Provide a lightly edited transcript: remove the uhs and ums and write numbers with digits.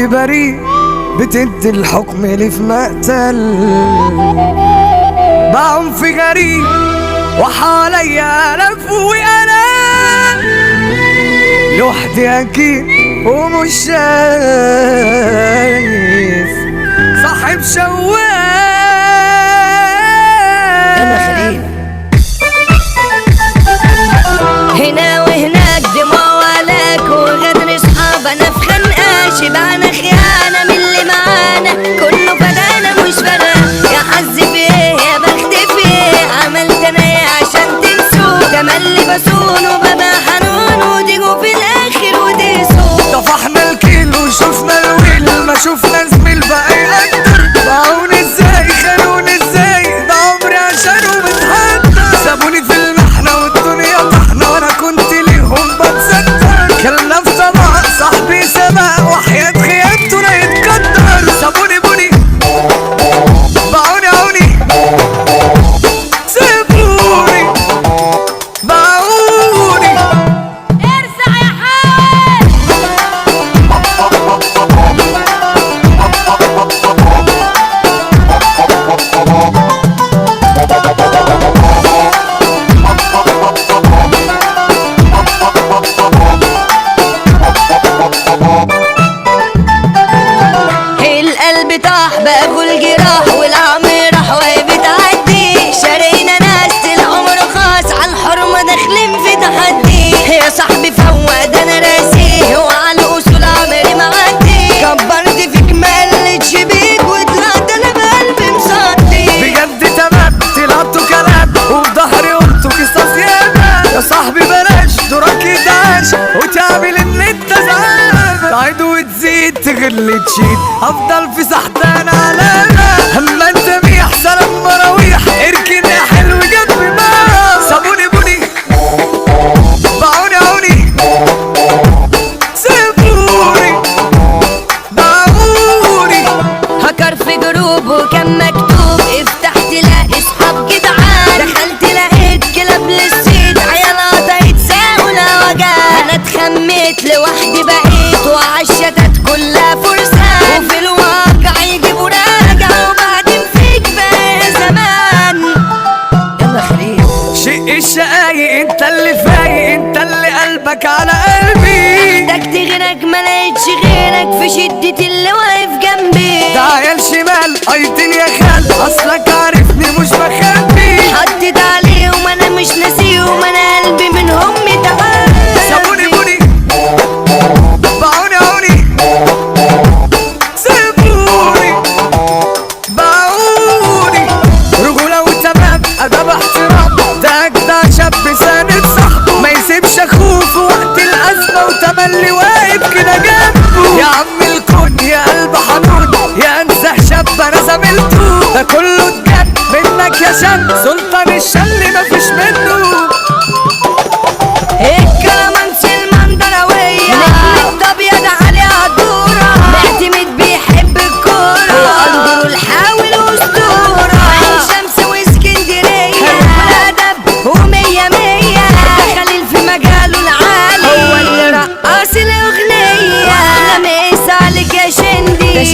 صاحبي بريء بتدي الحكم لي في مقتل، بعنف غريب وحواليا ألف وأنا لوحدي أكيد ومش شايف صاحب شواف. يلا خليل هنا وهناك دموع ولاك وغدر اصحاب انا في خنقه شبعنا خيانه من اللي معانا كله فدانا مش فارقه يا حظ بايه يا بخت بايه عملت انا ايه عشان تنسوا تملي بصون وببقى حنون وتيجوا في الاخر وتقسوا طفحنا الكيل وشوفنا الويل ما شوفنا زميل بقى يقدر باعوني ازاي خانوني ازاي ده عمري عشانه متحدى سابوني في المحنة والدنيا طحنة وانا كنت ليهم بتصدق كلنا في طبق صاحبي سبق وحياة خيانته لا يتقدر سابوني بوني باعوني عوني سيبوني باعوني ارزع يا حاول القلب طاح بقى الجراح والعم راح وهي بتعدي شارينا ناس العمر خاص على الحرمة داخلين في تحدي يا صاحبي فوق ده انا راسيه وعلى الاصول عمري معدي كبرت فيك ما قلتش بيك وطلعت انا بقلبي مصدي بجد تمام طلعتوا كلام وفي ظهري قلتوا قصص ياما يا صاحبي بلاش دورك يدعش وتعمل ان انت زعلان تعيد وتزيد تغل تشيد افضل في سحتان علامة اما انت ميح سلام مراويح اركن يا حلو جنبي ما سابوني بوني باعوني عوني سيبوني باعوني هكر في جروب وكان مكتوب افتح تلاقي اصحاب جدعان دخلت لقيت كلاب للصيد عيال قطعت ساونا وجان انا اتخميت لوحدي بقيت وعالشتات كلها فرسان وفي الواقع يجيبوا راجع وبعدين فيك بقى زمان. يلا خليل شق الشقايق انت اللي فايق انت اللي قلبك على قلبي احتجت غيرك ما لقيتش غيرك في شدة اللي واقف جنبي ده عيال شمال ايتين يا خال اصلك عارفني مش بخبي حطيت عليهم انا مش ناسيهم انا قلبي منهم متعب سابوني بوني باعوني عوني سيبوني باعوني رجولة وتمام ادب احترام ده اجدع شاب ساند صاحبه ما يسيبش اخوه في وقت الازمة وتملي واقف كده جنبه يا عم الكون يا قلب حنون يا انزه شاب انا زميلته ده كله اتجن منك يا شاب سلطان الشل مفيش منه الكلامانس المندراوية نجم ابيض علي عدورة معتمد بيحب الكورة وقدره الحاول اسطورة عين شمس واسكندرية الادب ومية مية خليل في مجاله العالي هو اللي رقص الاغنية واحنا مقيس عليك يا شندي